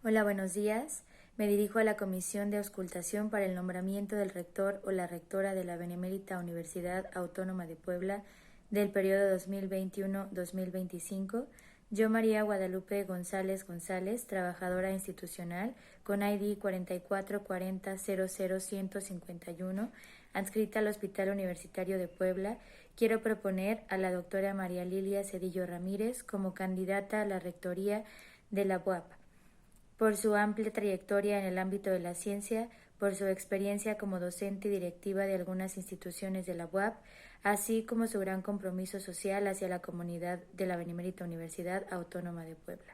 Hola, buenos días. Me dirijo a la Comisión de Auscultación para el nombramiento del rector o la rectora de la Benemérita Universidad Autónoma de Puebla del periodo 2021-2025. Yo, María Guadalupe González González, trabajadora institucional con ID 4440000151, adscrita al Hospital Universitario de Puebla, quiero proponer a la doctora María Lilia Cedillo Ramírez como candidata a la rectoría de la UAP por su amplia trayectoria en el ámbito de la ciencia, por su experiencia como docente y directiva de algunas instituciones de la UAP, así como su gran compromiso social hacia la comunidad de la Benemérita Universidad Autónoma de Puebla.